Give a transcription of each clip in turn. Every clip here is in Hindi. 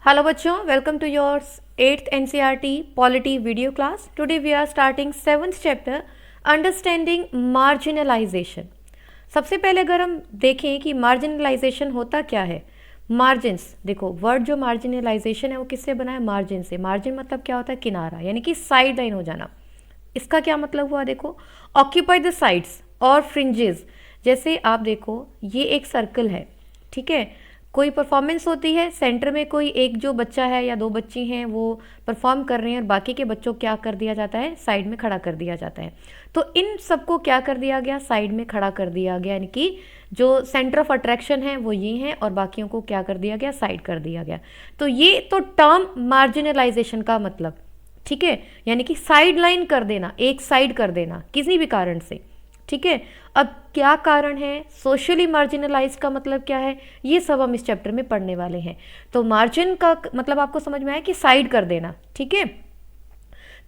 Hello बच्चों, welcome to your 8th NCERT Polity video class. Today we are starting 7th chapter Understanding Marginalization. सबसे पहले अगर हम देखें कि marginalization होता क्या है, मार्जिन्स, देखो वर्ड जो मार्जिनलाइजेशन है वो किससे बना है, मार्जिन से। मार्जिन मतलब क्या होता है, किनारा, यानी कि साइड लाइन हो जाना। इसका क्या मतलब हुआ, देखो ऑक्यूपाई द साइड्स और फ्रिंजेस। जैसे आप देखो ये एक सर्कल है, ठीक है, कोई परफॉर्मेंस होती है, सेंटर में कोई एक जो बच्चा है या दो बच्ची हैं वो परफॉर्म कर रहे हैं और बाकी के बच्चों को क्या कर दिया जाता है, साइड में खड़ा कर दिया जाता है। तो इन सबको क्या कर दिया गया, साइड में खड़ा कर दिया गया, यानी कि जो सेंटर ऑफ अट्रैक्शन है वो ये है और बाकियों को क्या कर दिया गया, साइड कर दिया गया। तो ये तो टर्म मार्जिनलाइजेशन का मतलब, ठीक है, यानी कि साइड लाइन कर देना, एक साइड कर देना किसी भी कारण से, ठीक है। अब क्या कारण है, सोशली मार्जिनलाइज का मतलब क्या है, ये सब हम इस चैप्टर में पढ़ने वाले हैं। तो मार्जिन का मतलब आपको समझ में आया कि साइड कर देना, ठीक है।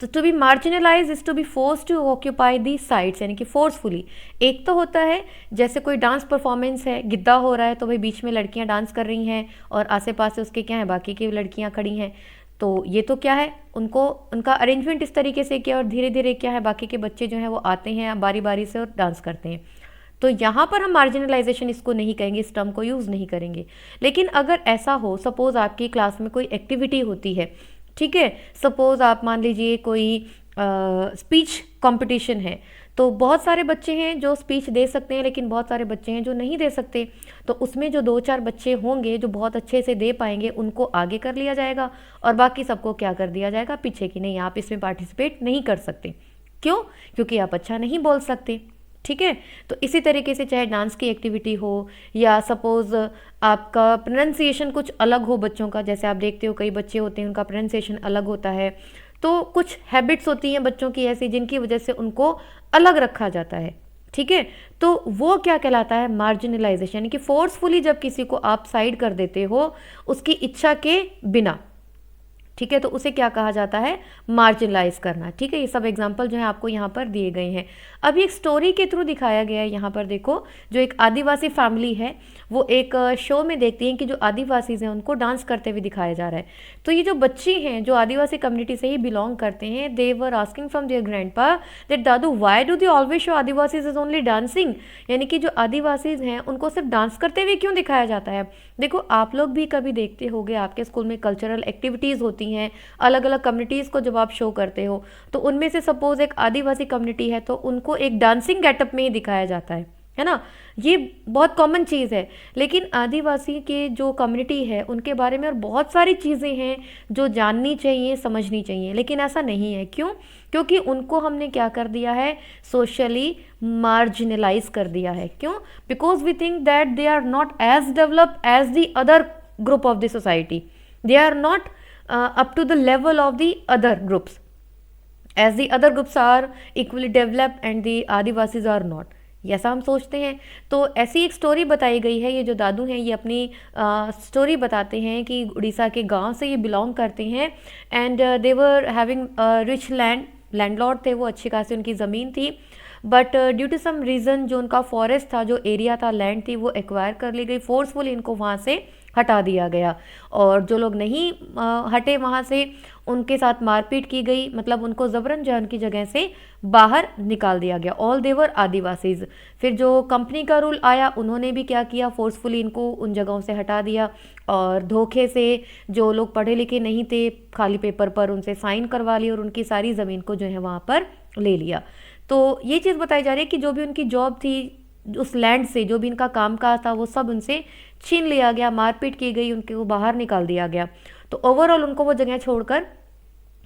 तो to be marginalize is to be force to occupy the sides, यानी कि फोर्सफुली। एक तो होता है जैसे कोई डांस परफॉर्मेंस है, गिद्दा हो रहा है तो भाई बीच में लड़कियां डांस कर रही हैं और आसे पास उसके क्या है, बाकी की लड़कियां खड़ी हैं। तो ये तो क्या है, उनको उनका अरेंजमेंट इस तरीके से किया और धीरे धीरे क्या है, बाकी के बच्चे जो हैं वो आते हैं बारी बारी से और डांस करते हैं। तो यहाँ पर हम मार्जिनलाइजेशन इसको नहीं कहेंगे, इस टर्म को यूज़ नहीं करेंगे। लेकिन अगर ऐसा हो, सपोज़ आपकी क्लास में कोई एक्टिविटी होती है, ठीक है, सपोज़ आप मान लीजिए कोई स्पीच कंपटीशन है, तो बहुत सारे बच्चे हैं जो स्पीच दे सकते हैं लेकिन बहुत सारे बच्चे हैं जो नहीं दे सकते। तो उसमें जो दो चार बच्चे होंगे जो बहुत अच्छे से दे पाएंगे उनको आगे कर लिया जाएगा और बाकी सबको क्या कर दिया जाएगा, पीछे, कि नहीं आप इसमें पार्टिसिपेट नहीं कर सकते। क्यों? क्योंकि आप अच्छा नहीं बोल सकते, ठीक है। तो इसी तरीके से चाहे डांस की एक्टिविटी हो या सपोज़ आपका प्रोनाउंसिएशन कुछ अलग हो बच्चों का, जैसे आप देखते हो कई बच्चे होते हैं उनका प्रोनाउंसिएशन अलग होता है, तो कुछ हैबिट्स होती हैं बच्चों की ऐसी जिनकी वजह से उनको अलग रखा जाता है, ठीक है। तो वो क्या कहलाता है, मार्जिनलाइजेशन, यानी कि फोर्सफुली जब किसी को आप साइड कर देते हो उसकी इच्छा के बिना, ठीक है, तो उसे क्या कहा जाता है, मार्जिनलाइज करना, ठीक है। ये सब एग्जाम्पल जो है आपको यहाँ पर दिए गए हैं। अब एक स्टोरी के थ्रू दिखाया गया है यहाँ पर, देखो जो एक आदिवासी फैमिली है वो एक शो में देखती हैं कि जो आदिवासीज हैं उनको डांस करते हुए दिखाया जा रहा है। तो ये जो बच्ची हैं जो आदिवासी कम्युनिटी से ही बिलोंग करते हैं, they were asking from their grandpa that दादू why do they always show Adivasis is only dancing, यानी कि जो आदिवासीज हैं उनको सिर्फ डांस करते हुए क्यों दिखाया जाता है। देखो आप लोग भी कभी देखते होंगे, आपके स्कूल में कल्चरल एक्टिविटीज़ होती हैं, अलग अलग कम्युनिटीज़ को जब आप शो करते हो तो उनमें से सपोज एक आदिवासी कम्युनिटी है तो उनको एक डांसिंग गेटअप में ही दिखाया जाता है ना। ये बहुत कॉमन चीज़ है। लेकिन आदिवासी के जो कम्युनिटी है उनके बारे में और बहुत सारी चीज़ें हैं जो जाननी चाहिए, समझनी चाहिए, लेकिन ऐसा नहीं है। क्यों? क्योंकि उनको हमने क्या कर दिया है, सोशली मार्जिनलाइज कर दिया है। क्यों? Because we think that they are not as developed as the other group of the society, they are not up to the level of the other groups, as the other groups are equally developed and the Adivasis are not, ऐसा हम सोचते हैं। तो ऐसी एक स्टोरी बताई गई है, ये जो दादू हैं ये अपनी स्टोरी बताते हैं कि उड़ीसा के गांव से ये बिलोंग करते हैं and they were having rich landlord थे वो, अच्छी खासी उनकी ज़मीन थी, but due to some reason जो उनका फॉरेस्ट था, जो एरिया था, लैंड थी, वो एक्वायर कर ली गई, फोर्सफुली इनको वहाँ से हटा दिया गया। और जो लोग नहीं हटे वहाँ से उनके साथ मारपीट की गई, मतलब उनको ज़बरन जो उनकी जगह से बाहर निकाल दिया गया। ऑल देवर आदिवासीज। फिर जो कंपनी का रूल आया उन्होंने भी क्या किया, फोर्सफुली इनको उन जगहों से हटा दिया और धोखे से जो लोग पढ़े लिखे नहीं थे खाली पेपर पर उनसे साइन करवा लिए और उनकी सारी ज़मीन को जो है वहाँ पर ले लिया। तो ये चीज़ बताई जा रही है कि जो भी उनकी जॉब थी उस लैंड से, जो भी इनका कामकाज था वो सब उनसे छीन लिया गया, मारपीट की गई, उनके को बाहर निकाल दिया गया। तो ओवरऑल उनको वो जगह छोड़कर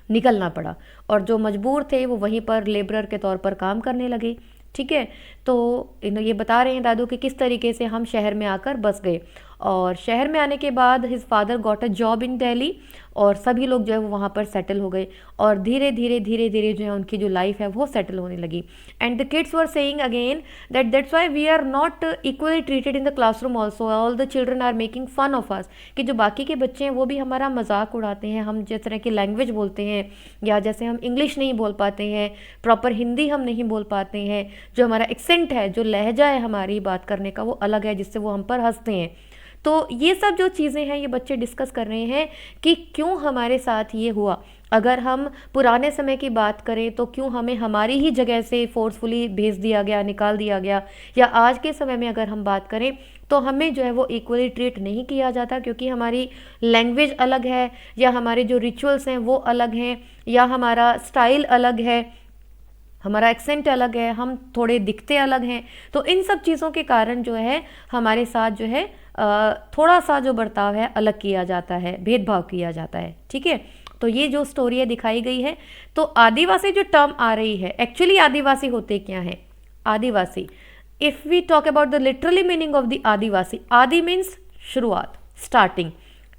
निकलना पड़ा और जो मजबूर थे वो वहीं पर लेबरर के तौर पर काम करने लगे, ठीक है। तो ये बता रहे हैं दादू कि किस तरीके से हम शहर में आकर बस गए और शहर में आने के बाद his father got a job in Delhi और सभी लोग जो है वो वहाँ पर सेटल हो गए और धीरे धीरे जो है उनकी जो लाइफ है वो सेटल होने लगी। And the kids were saying again that's why we are not equally treated in the classroom also, all the children are making fun of us, कि जो बाकी के बच्चे हैं वो भी हमारा मजाक उड़ाते हैं, हम जिस तरह की लैंग्वेज बोलते हैं या जैसे हम इंग्लिश नहीं बोल पाते हैं, प्रॉपर हिंदी हम नहीं बोल पाते हैं, जो हमारा एक्सेंट है, जो लहजा है हमारी बात करने का वो अलग है जिससे वो हम पर हंसते हैं। तो ये सब जो चीज़ें हैं ये बच्चे डिस्कस कर रहे हैं कि क्यों हमारे साथ ये हुआ। अगर हम पुराने समय की बात करें तो क्यों हमें हमारी ही जगह से फोर्सफुली भेज दिया गया, निकाल दिया गया, या आज के समय में अगर हम बात करें तो हमें जो है वो इक्वली ट्रीट नहीं किया जाता क्योंकि हमारी लैंग्वेज अलग है, या हमारे जो रिचुअल्स हैं वो अलग हैं, या हमारा स्टाइल अलग है, हमारा एक्सेंट अलग है, हम थोड़े दिखते अलग हैं। तो इन सब चीज़ों के कारण जो है हमारे साथ जो है थोड़ा सा जो बर्ताव है अलग किया जाता है, भेदभाव किया जाता है। ठीक है, तो ये जो स्टोरी है दिखाई गई है। तो आदिवासी जो टर्म आ रही है, एक्चुअली आदिवासी होते क्या हैं? आदिवासी, if we talk about the literally meaning of the Adivasi, आदि मीन्स शुरुआत, स्टार्टिंग,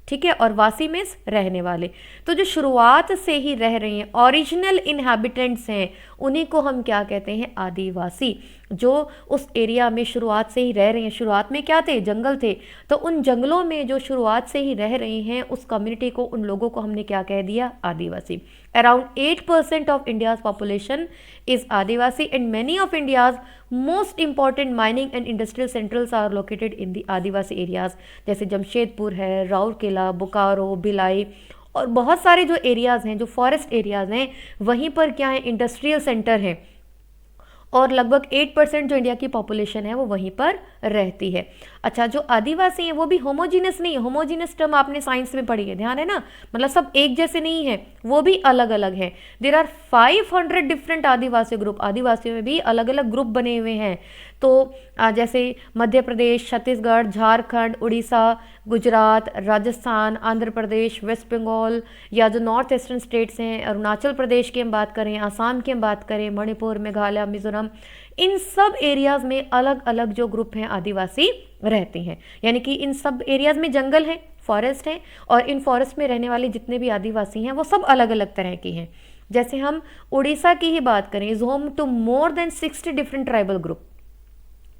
ठीक है, और वासी मीन्स रहने वाले। तो जो शुरुआत से ही रह रहे हैं, ओरिजिनल इनहैबिटेंट्स हैं, उन्हीं को हम क्या कहते हैं? आदिवासी। जो उस एरिया में शुरुआत से ही रह रहे हैं, शुरुआत में क्या थे? जंगल थे, तो उन जंगलों में जो शुरुआत से ही रह रहे हैं उस कम्युनिटी को, उन लोगों को हमने क्या कह दिया? आदिवासी। Around 8% of India's population is Adivasi and many of India's most important mining and industrial centrals are located in the Adivasi areas, जैसे जमशेदपुर है, राउरकेला, बोकारो, भिलाई, और बहुत सारे जो एरियाज़ हैं, जो फॉरेस्ट एरियाज़ हैं, वहीं पर क्या है? इंडस्ट्रियल सेंटर हैं, और लगभग 8% जो इंडिया की पॉपुलेशन है वो वहीं पर रहती है। अच्छा, जो आदिवासी हैं वो भी होमोजीनस नहीं है। होमोजीनस टर्म आपने साइंस में पढ़ी है, ध्यान है ना, मतलब सब एक जैसे नहीं है, वो भी अलग अलग हैं। There are 500 different Adivasi group, आदिवासियों में भी अलग अलग ग्रुप बने हुए हैं। तो जैसे मध्य प्रदेश, छत्तीसगढ़, झारखंड, उड़ीसा, गुजरात, राजस्थान, आंध्र प्रदेश, वेस्ट बंगाल, या जो नॉर्थ ईस्टर्न स्टेट्स हैं, अरुणाचल प्रदेश की हम बात करें, आसाम की हम बात करें, मणिपुर, मेघालय, मिजोरम, इन सब एरियाज़ में अलग अलग जो ग्रुप हैं आदिवासी रहते हैं। यानी कि इन सब एरियाज़ में जंगल हैं, फॉरेस्ट हैं, और इन फॉरेस्ट में रहने वाले जितने भी आदिवासी हैं वो सब अलग अलग तरह के हैं। जैसे हम उड़ीसा की ही बात करें, is home to more than 60 different tribal group.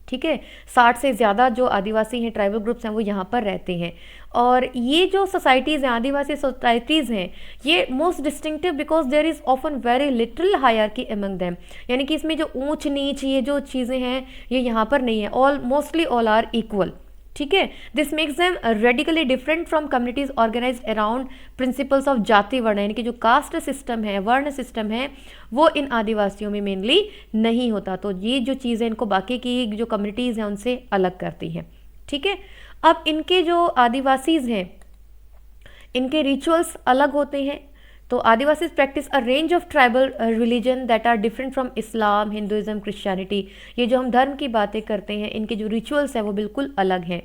ठीक है, 60 से ज़्यादा जो आदिवासी हैं, ट्राइबल ग्रुप्स हैं, वो यहाँ पर रहते हैं। और ये जो सोसाइटीज़ हैं, आदिवासी सोसाइटीज़ हैं, ये most distinctive because there is often very little hierarchy among them, यानी कि इसमें जो ऊंच नीच ये जो चीज़ें हैं ये यहाँ पर नहीं है, all mostly all are equal. ठीक है, this makes them radically different from communities organize around principles of jati varna, यानी कि जो कास्ट सिस्टम है, वर्ण सिस्टम है, वो इन आदिवासियों में मेनली नहीं होता। तो ये जो चीज़ें इनको बाकी की जो कम्युनिटीज़ हैं उनसे अलग करती हैं। ठीक है, अब इनके जो आदिवासीज हैं इनके रिचुअल्स अलग होते हैं। तो Adivasis practice a range of tribal religion that are different from Islam, Hinduism, Christianity. ये जो हम धर्म की बातें करते हैं, इनके जो रिचुअल्स हैं वो बिल्कुल अलग हैं।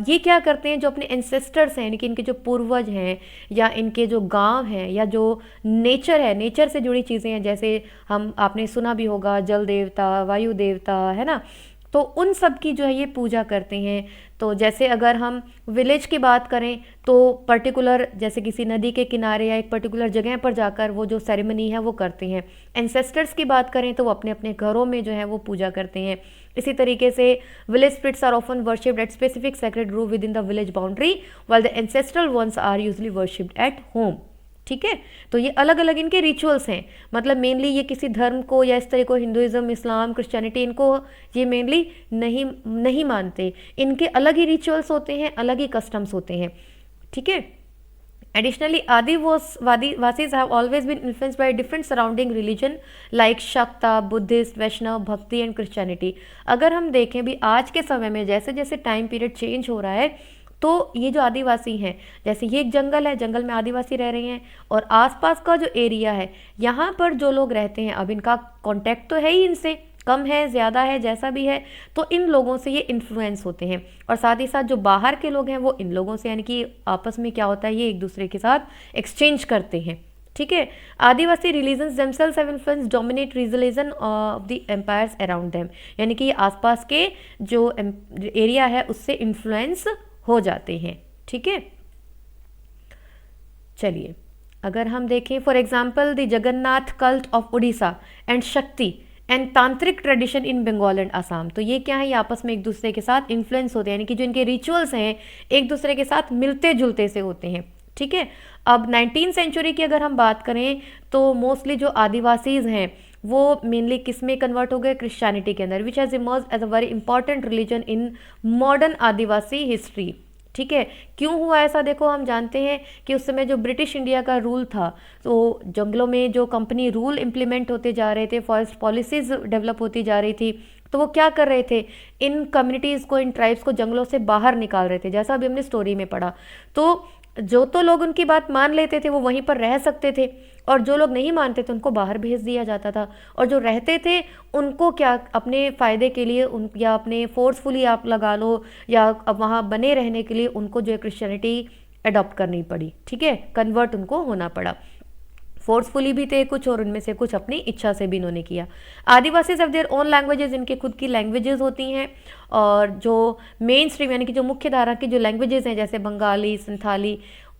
ये क्या करते हैं, जो अपने एंसेस्टर्स हैं, यानी कि इनके जो पूर्वज हैं, या इनके जो गांव हैं, या जो नेचर है, नेचर से जुड़ी चीज़ें हैं, जैसे हम आपने सुना भी होगा जल देवता, वायु देवता, है ना, तो उन सब की जो है ये पूजा करते हैं। तो जैसे अगर हम विलेज की बात करें तो पर्टिकुलर जैसे किसी नदी के किनारे या एक पर्टिकुलर जगह पर जाकर वो जो सेरेमनी है वो करते हैं। एंसेस्टर्स की बात करें तो वो अपने अपने घरों में जो है वो पूजा करते हैं। इसी तरीके से village spirits are often worshipped at specific sacred group within the village boundary while the ancestral ones are usually worshipped at home. ठीक है, तो ये अलग अलग इनके रिचुअल्स हैं। मतलब मेनली ये किसी धर्म को या इस तरह को हिंदुइज्म, इस्लाम, क्रिश्चियनिटी, इनको ये मेनली नहीं मानते। इनके अलग ही रिचुअल्स होते हैं, अलग ही कस्टम्स होते हैं। ठीक है, Additionally, Adivasis have always been influenced by different surrounding religion like Shakta, Buddhist, Vaishnav, Bhakti and Christianity. अगर हम देखें भी आज के समय में जैसे जैसे टाइम पीरियड चेंज हो रहा है, तो ये जो आदिवासी हैं, जैसे ये एक जंगल है, जंगल में आदिवासी रह रहे हैं, और आसपास का जो एरिया है यहाँ पर जो लोग रहते हैं, अब इनका कांटेक्ट तो है ही इनसे, कम है ज़्यादा है जैसा भी है, तो इन लोगों से ये इन्फ्लुएंस होते हैं। और साथ ही साथ जो बाहर के लोग हैं वो इन लोगों से, यानी कि आपस में क्या होता है, ये एक दूसरे के साथ एक्सचेंज करते हैं। ठीक है, Adivasi religions themselves have influence dominate religion of the empires around them, यानी कि आसपास के जो एरिया है उससे इन्फ्लुएंस हो जाते हैं। ठीक है, चलिए अगर हम देखें for example the Jagannath cult of Orissa and Shakti and tantric tradition in Bengal and Assam, तो ये क्या है, ये आपस में एक दूसरे के साथ इन्फ्लुएंस होते हैं, यानी कि जो इनके रिचुअल्स हैं एक दूसरे के साथ मिलते जुलते से होते हैं। ठीक है, अब 19th सेंचुरी की अगर हम बात करें तो मोस्टली जो आदिवासीज हैं वो मेनली किस में कन्वर्ट हो गए, क्रिश्चियनिटी के अंदर, which has emerged as a very important religion in modern Adivasi history. ठीक है, क्यों हुआ ऐसा, देखो हम जानते हैं कि उस समय जो ब्रिटिश इंडिया का रूल था, तो जंगलों में जो कंपनी रूल इम्प्लीमेंट होते जा रहे थे, फॉरेस्ट पॉलिसीज़ डेवलप होती जा रही थी, तो वो क्या कर रहे थे, इन कम्युनिटीज़ को, इन ट्राइब्स को जंगलों से बाहर निकाल रहे थे, जैसा अभी हमने स्टोरी में पढ़ा। तो जो तो लोग उनकी बात मान लेते थे वो वहीं पर रह सकते थे, और जो लोग नहीं मानते थे उनको बाहर भेज दिया जाता था, और जो रहते थे उनको क्या अपने फ़ायदे के लिए उन, या अपने फोर्सफुली आप लगा लो, या अब वहाँ बने रहने के लिए उनको जो है क्रिश्चियनिटी अडॉप्ट करनी पड़ी। ठीक है, कन्वर्ट उनको होना पड़ा, फोर्सफुली भी थे कुछ, और उनमें से कुछ अपनी इच्छा से भी इन्होंने किया। आदिवासी ऑफ देयर ओन लैंग्वेजेस, इनके खुद की लैंग्वेजेस होती हैं, और जो मेन स्ट्रीम यानी कि जो मुख्य धारा की जो लैंग्वेजेस हैं जैसे बंगाली, संथाली,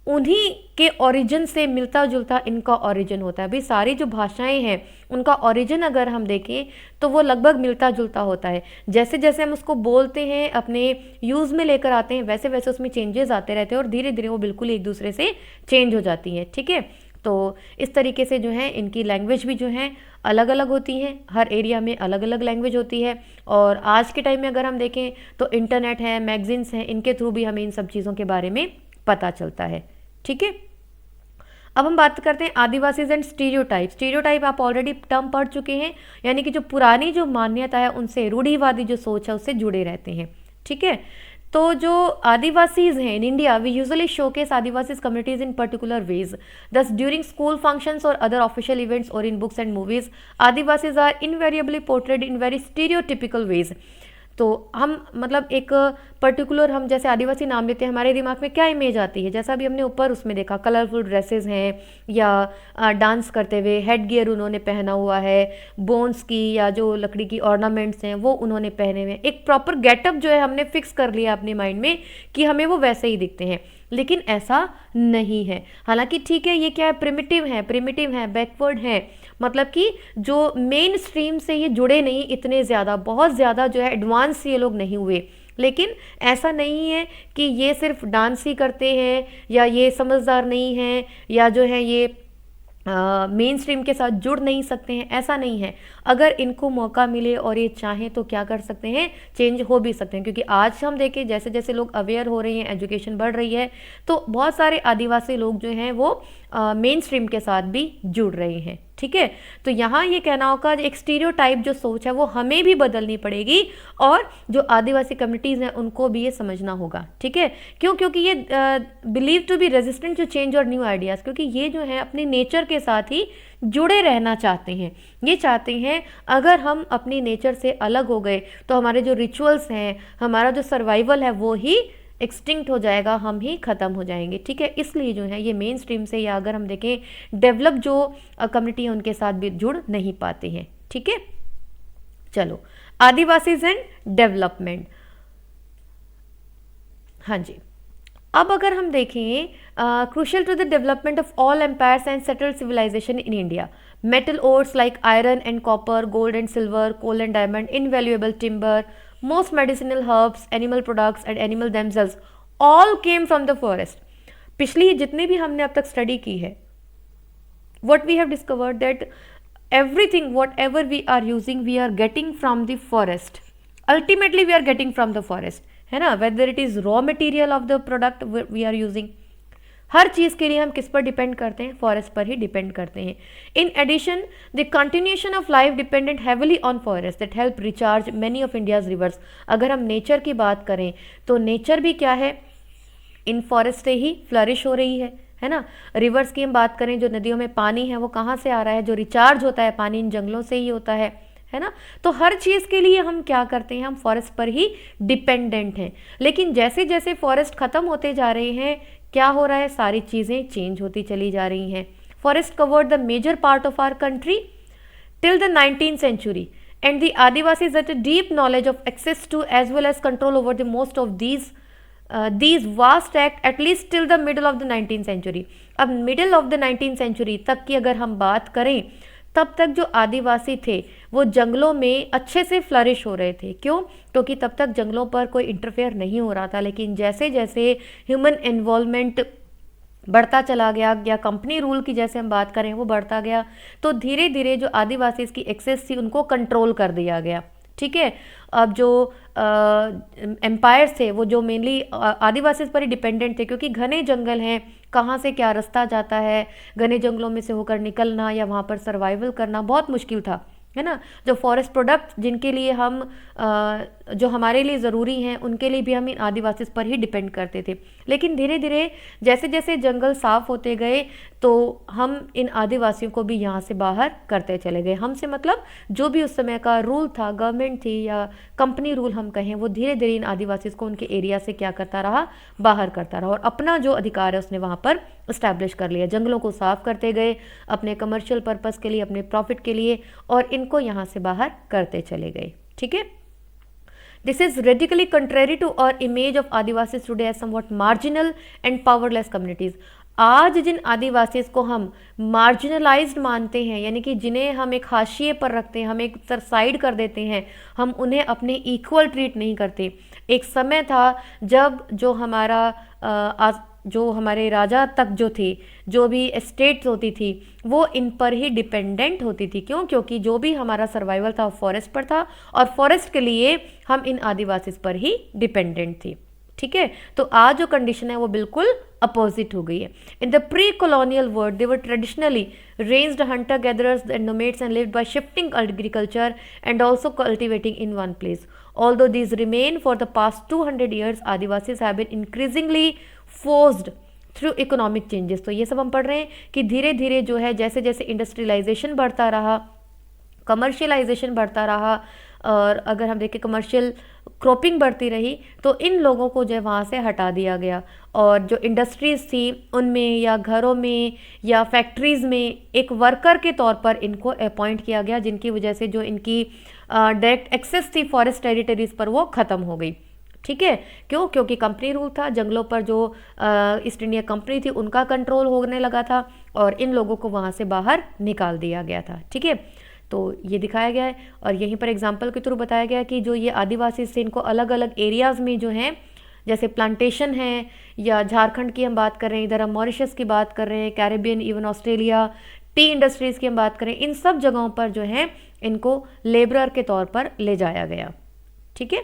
उन्हीं के ओरिजिन से मिलता जुलता इनका ओरिजिन होता है। अभी सारी जो भाषाएं हैं उनका ओरिजिन अगर हम देखें तो वो लगभग मिलता जुलता होता है। जैसे जैसे हम उसको बोलते हैं, अपने यूज़ में लेकर आते हैं, वैसे वैसे उसमें चेंजेस आते रहते हैं, और धीरे धीरे वो बिल्कुल एक दूसरे से चेंज हो जाती हैं। ठीक है, तो इस तरीके से जो है इनकी लैंग्वेज भी जो है अलग अलग होती हैं, हर एरिया में अलग अलग लैंग्वेज होती है। और आज के टाइम में अगर हम देखें तो इंटरनेट है, मैगजीन्स हैं, इनके थ्रू भी हमें इन सब चीज़ों के बारे में पता चलता है। ठीक है, अब हम बात करते हैं आदिवासीज एंड स्टीरियोटाइप। स्टीरियोटाइप आप ऑलरेडी टर्म पढ़ चुके हैं, यानी कि जो पुरानी जो मान्यता है उनसे, रूढ़िवादी जो सोच है उससे जुड़े रहते हैं। ठीक है, तो जो आदिवासीज हैं in India, we usually showcase Adivasis communities in particular ways. Thus during school functions और अदर ऑफिशियल इवेंट्स और in books and movies, Adivasis are invariably portrayed in very stereotypical ways. तो हम मतलब एक पर्टिकुलर, हम जैसे आदिवासी नाम लेते हैं, हमारे दिमाग में क्या इमेज आती है, जैसा भी हमने ऊपर उसमें देखा, कलरफुल ड्रेसेस हैं, या डांस करते हुए हेड गियर उन्होंने पहना हुआ है, बोन्स की या जो लकड़ी की ऑर्नामेंट्स हैं वो उन्होंने पहने हुए हैं, एक प्रॉपर गेटअप जो है हमने फिक्स कर लिया अपने माइंड में कि हमें वो वैसे ही दिखते हैं। लेकिन ऐसा नहीं है। हालांकि ठीक है, ये क्या है, प्रिमिटिव है, बैकवर्ड है, मतलब कि जो मेन स्ट्रीम से ये जुड़े नहीं इतने ज़्यादा, बहुत ज़्यादा जो है एडवांस ये लोग नहीं हुए। लेकिन ऐसा नहीं है कि ये सिर्फ डांस ही करते हैं, या ये समझदार नहीं हैं, या जो है ये मेन स्ट्रीम के साथ जुड़ नहीं सकते हैं, ऐसा नहीं है। अगर इनको मौका मिले और ये चाहें तो क्या कर सकते हैं, चेंज हो भी सकते हैं। क्योंकि आज हम देखें जैसे जैसे लोग अवेयर हो रहे हैं, एजुकेशन बढ़ रही है, तो बहुत सारे आदिवासी लोग जो हैं वो मेन स्ट्रीम के साथ भी जुड़ रहे हैं। ठीक है, तो यहाँ ये कहना होगा एक स्टीरियोटाइप जो सोच है वो हमें भी बदलनी पड़ेगी, और जो आदिवासी कम्युनिटीज़ हैं उनको भी ये समझना होगा। ठीक है, क्यों, क्योंकि ये believe to be resistant to change और न्यू आइडियाज़, क्योंकि ये जो है अपने नेचर के साथ ही जुड़े रहना चाहते हैं। ये चाहते हैं अगर हम अपनी नेचर से अलग हो गए तो हमारे जो रिचुअल्स हैं, हमारा जो सर्वाइवल है वो ही एक्सटिंक्ट हो जाएगा, हम ही ख़त्म हो जाएंगे। ठीक है, इसलिए जो है ये मेन स्ट्रीम से, या अगर हम देखें डेवलप जो कम्युनिटी है उनके साथ भी जुड़ नहीं पाते हैं। ठीक है, चलो आदिवासीज एंड डेवलपमेंट। हाँ जी, अब अगर हम देखें crucial to the development of all empires and settled civilization in India, metal ores like iron and copper, gold and silver, coal and diamond, invaluable timber, most medicinal herbs, animal products and animal themselves all came from the forest. पिछली जितनी भी हमने अब तक स्टडी की है, what we have discovered that everything whatever we are using we are getting from the forest. Ultimately we are getting from the forest, है ना, whether it is raw material of the product we are using, हर चीज़ के लिए हम किस पर डिपेंड करते हैं, फॉरेस्ट पर ही डिपेंड करते हैं। In addition the continuation of life dependent heavily on forest that help recharge many of India's rivers. अगर हम नेचर की बात करें तो नेचर भी क्या है, इन फॉरेस्ट से ही फ्लरिश हो रही है ना। रिवर्स की हम बात करें, जो नदियों में पानी है वो कहाँ से आ रहा है, जो रिचार्ज होता है पानी इन जंगलों से ही होता है ना। तो हर चीज़ के लिए हम क्या करते हैं, हम फॉरेस्ट पर ही डिपेंडेंट हैं। लेकिन जैसे जैसे फॉरेस्ट ख़त्म होते जा रहे हैं, क्या हो रहा है, सारी चीज़ें चेंज होती चली जा रही हैं। Forest covered the major part of our country till the 19th century and the Adivasis had a deep knowledge of access to as well as control over the most of these vast act at least till the middle of the 19th century. अब middle of the 19th century तक की अगर हम बात करें, तब तक जो आदिवासी थे वो जंगलों में अच्छे से फ्लरिश हो रहे थे। क्यों? क्योंकि तब तक जंगलों पर कोई इंटरफेयर नहीं हो रहा था। लेकिन जैसे जैसे ह्यूमन इन्वॉल्वमेंट बढ़ता चला गया, या कंपनी रूल की जैसे हम बात करें वो बढ़ता गया, तो धीरे धीरे जो आदिवासी की एक्सेस थी उनको कंट्रोल कर दिया गया। ठीक है, अब जो एम्पायर्स थे वो जो मेनली आदिवासी पर ही डिपेंडेंट थे, क्योंकि घने जंगल हैं, कहाँ से क्या रास्ता जाता है, घने जंगलों में से होकर निकलना या वहाँ पर सर्वाइवल करना बहुत मुश्किल था, है ना। जो फॉरेस्ट प्रोडक्ट जिनके लिए हम जो हमारे लिए ज़रूरी हैं उनके लिए भी हम इन आदिवासी पर ही डिपेंड करते थे। लेकिन धीरे धीरे जैसे जैसे जंगल साफ होते गए तो हम इन आदिवासियों को भी यहाँ से बाहर करते चले गए। हमसे मतलब जो भी उस समय का रूल था, गवर्नमेंट थी या कंपनी रूल हम कहें, वो धीरे धीरे इन आदिवासी को उनके एरिया से क्या करता रहा, बाहर करता रहा, और अपना जो अधिकार है उसने वहाँ पर इस्टेब्लिश कर लिया। जंगलों को साफ करते गए अपने कमर्शियल पर्पस के लिए, अपने प्रॉफिट के लिए, और इनको यहाँ से बाहर करते चले गए। ठीक है, this is radically contrary to our image of Adivasi today as somewhat marginal and powerless communities. आज जिन आदिवासी को हम मार्जिनलाइज्ड मानते हैं, यानी कि जिन्हें हम एक हाशिए पर रखते हैं, हम एक साइड कर देते हैं, हम उन्हें अपने इक्वल ट्रीट नहीं करते। एक समय था जब जो हमारे राजा तक जो थे, जो भी एस्टेट्स होती थी, वो इन पर ही डिपेंडेंट होती थी। क्यों? क्योंकि जो भी हमारा सर्वाइवल था फॉरेस्ट पर था, और फॉरेस्ट के लिए हम इन आदिवासी पर ही डिपेंडेंट थी। ठीक है, तो आज जो कंडीशन है वो बिल्कुल अपोजिट हो गई है। In the pre colonial world they were traditionally ranged Hunter gatherers and nomads and lived bye shifting agriculture and also cultivating in one place. Although these remain for the past 200 years, Adivasis have been increasingly forced through economic changes। तो ये सब हम पढ़ रहे हैं कि धीरे धीरे जो है जैसे जैसे इंडस्ट्रियलाइजेशन बढ़ता रहा, कमर्शियलाइजेशन बढ़ता रहा, और अगर हम देखें कमर्शियल क्रॉपिंग बढ़ती रही, तो इन लोगों को जो है वहाँ से हटा दिया गया, और जो इंडस्ट्रीज़ थी उनमें या घरों में या फैक्ट्रीज़ में एक वर्कर के तौर पर इनको अपॉइंट किया गया, जिनकी वजह से जो इनकी डायरेक्ट एक्सेस थी फॉरेस्ट टेरिटरीज़ पर वो ख़त्म हो गई। ठीक है, क्यों? क्योंकि कंपनी रूल था, जंगलों पर जो ईस्ट इंडिया कंपनी थी उनका कंट्रोल होने लगा था, और इन लोगों को वहाँ से बाहर निकाल दिया गया था। ठीक है, तो ये दिखाया गया है, और यहीं पर एग्जाम्पल के थ्रू बताया गया कि जो ये आदिवासी थे इनको अलग अलग एरियाज़ में जो हैं, जैसे प्लांटेशन है, या झारखंड की हम बात कर रहे हैं, इधर हम मॉरिशस की बात कर रहे हैं, Caribbean, even Australia, T industries की हम बात करें, इन सब जगहों पर जो है इनको लेबरर के तौर पर ले जाया गया। ठीक है,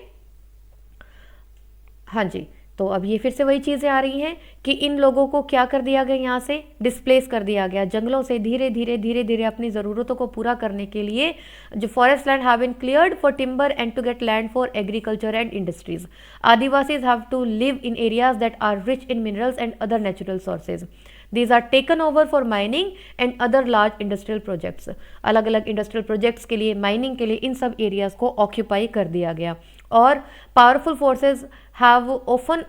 हाँ जी, तो अब ये फिर से वही चीज़ें आ रही हैं कि इन लोगों को क्या कर दिया गया, यहाँ से डिस्प्लेस कर दिया गया जंगलों से। धीरे धीरे अपनी ज़रूरतों को पूरा करने के लिए जो forest land have been cleared for timber and to get land for agriculture and industries. Adivasis have to live in areas that are rich in minerals and other natural sources. These are taken over for mining and other large industrial projects। अलग अलग इंडस्ट्रियल प्रोजेक्ट्स के लिए, माइनिंग के लिए इन सब एरियाज को ऑक्यूपाई कर दिया गया, और powerful forces have often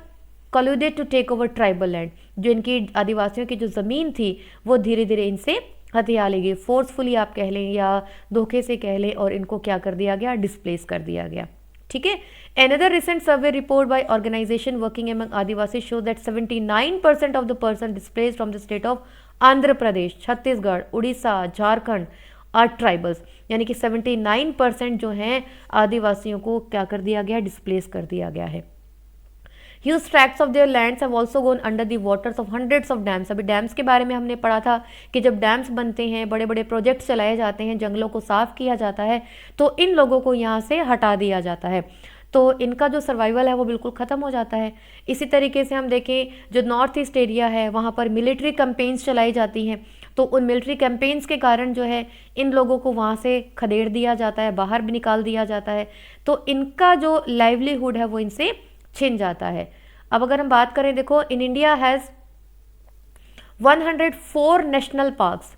colluded to take over tribal land. जो इनकी आदिवासियों की जो ज़मीन थी वो धीरे धीरे इनसे हथिया ली गई, फोर्सफुली आप कह लें या धोखे से कह लें, और इनको क्या कर दिया गया, डिस्प्लेस कर दिया गया। ठीक है, another recent survey report by organization working among Adivasi shows that 79% of the person displaced from the state of Andhra Pradesh, Chhattisgarh, Orissa, Jharkhand are tribals। यानी कि 79% जो हैं आदिवासियों को क्या कर दिया गया, डिस्प्लेस कर दिया गया है। Huge tracts of their lands have also gone under the waters of hundreds of dams। अभी डैम्स के बारे में हमने पढ़ा था कि जब डैम्स बनते हैं, बड़े बड़े प्रोजेक्ट्स चलाए जाते हैं, जंगलों को साफ किया जाता है, तो इन लोगों को यहाँ से हटा दिया जाता है, तो इनका जो सर्वाइवल है वो बिल्कुल ख़त्म हो जाता है। इसी तरीके से हम देखें जो नॉर्थ ईस्ट एरिया है वहाँ पर मिलिट्री कैंपेन्स चलाई जाती हैं, तो उन मिलिट्री कैंपेन्स के कारण जो है इन लोगों को वहाँ से खदेड़ दिया जाता है, बाहर भी निकाल दिया जाता है, तो इनका जो लाइवलीहुड है वो इनसे छिन जाता है। अब अगर हम बात करें, देखो in India has 104 national parks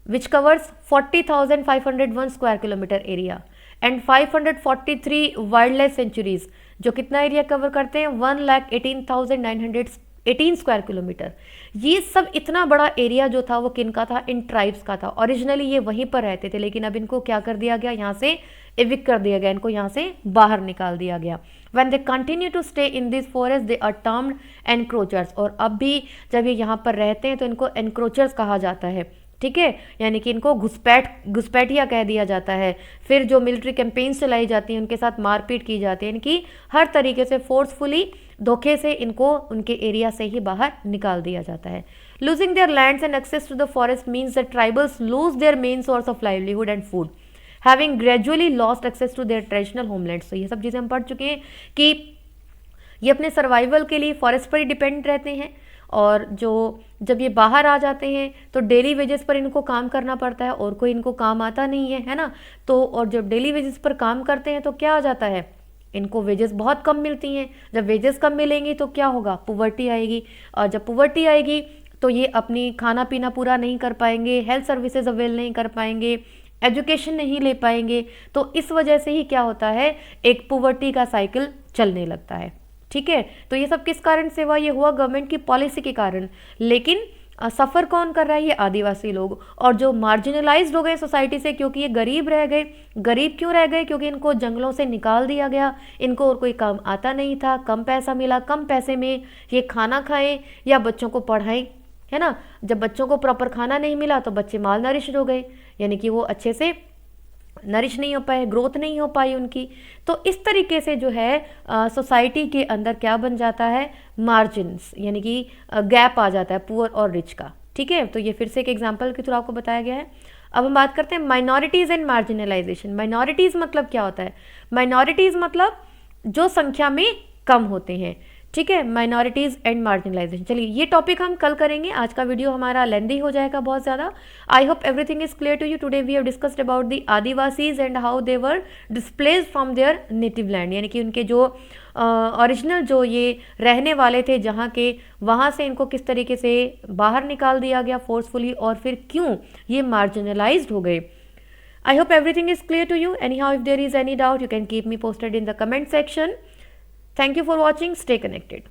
which covers 40,501 square kilometre area and 543 wild life sanctuaries, जो कितना एरिया कवर करते हैं, 1,18,918 स्क्वायर किलोमीटर। ये सब इतना बड़ा एरिया जो था वो किनका था, इन ट्राइब्स का था। ओरिजिनली ये वहीं पर रहते थे, लेकिन अब इनको क्या कर दिया गया, यहाँ से एविक्ट कर दिया गया, इनको यहाँ से बाहर निकाल दिया गया। When they continue to stay in this forest, they are termed encroachers। और अब भी जब ये यहाँ पर रहते हैं तो इनको encroachers कहा जाता है। ठीक है, यानी कि इनको घुसपैठिया कह दिया जाता है। फिर जो मिलिट्री कैंपेन्स चलाई जाती हैं उनके साथ मारपीट की जाती है, यानी कि हर तरीके से फोर्सफुली धोखे से इनको उनके एरिया से ही बाहर निकाल दिया जाता है। Losing their lands and access to the forest means that tribals lose their main source of livelihood and food, having gradually lost access to their traditional homelands. तो ये सब चीज़ें हम पढ़ चुके हैं कि ये अपने सर्वाइवल के लिए फॉरेस्ट पर ही डिपेंड रहते हैं, और जब ये बाहर आ जाते हैं तो डेली वेजेस पर इनको काम करना पड़ता है, और कोई इनको काम आता नहीं है ना। तो और जब डेली वेजेस पर काम करते हैं तो क्या आ जाता है, इनको वेजेस बहुत कम मिलती हैं। जब वेजेस कम मिलेंगी तो क्या होगा, पुवर्टी आएगी, और जब पुवर्टी आएगी तो ये अपनी खाना पीना पूरा नहीं कर पाएंगे, हेल्थ सर्विसेज अवेल नहीं कर पाएंगे, एजुकेशन नहीं ले पाएंगे। तो इस वजह से ही क्या होता है, एक पुवर्टी का साइकिल चलने लगता है। ठीक है, तो ये सब किस कारण से हुआ, ये हुआ गवर्नमेंट की पॉलिसी के कारण। लेकिन सफ़र कौन कर रहा है, ये आदिवासी लोग, और जो मार्जिनलाइज्ड हो गए सोसाइटी से, क्योंकि ये गरीब रह गए। गरीब क्यों रह गए, क्योंकि इनको जंगलों से निकाल दिया गया, इनको और कोई काम आता नहीं था, कम पैसा मिला, कम पैसे में ये खाना खाएं या बच्चों को पढ़ाएं, है ना। जब बच्चों को प्रॉपर खाना नहीं मिला तो बच्चे माल नरिश्ड हो गए, यानी कि वो अच्छे से नरिश नहीं हो पाए, ग्रोथ नहीं हो पाई उनकी। तो इस तरीके से जो है सोसाइटी के अंदर क्या बन जाता है, मार्जिन्स, यानी कि गैप आ जाता है पुअर और रिच का। ठीक है, तो ये फिर से एक एग्जांपल के थ्रू आपको बताया गया है। अब हम बात करते हैं माइनॉरिटीज़ एंड मार्जिनलाइजेशन। माइनॉरिटीज़ मतलब क्या होता है, माइनॉरिटीज़ मतलब जो संख्या में कम होते हैं। ठीक है, माइनॉरिटीज़ एंड मार्जिनलाइजेशन। चलिए ये टॉपिक हम कल करेंगे, आज का वीडियो हमारा लेंदी हो जाएगा बहुत ज़्यादा। I hope everything is clear to you. Today we have discussed about the Adivasis and how they were displaced from their native land, यानी कि उनके जो ओरिजिनल जो ये रहने वाले थे जहाँ के, वहाँ से इनको किस तरीके से बाहर निकाल दिया गया फोर्सफुली, और फिर क्यों ये मार्जिनलाइज्ड हो गए। I hope everything is clear to you. Anyhow, if there is any doubt, you can keep me posted in the comment section. Thank you for watching. Stay connected.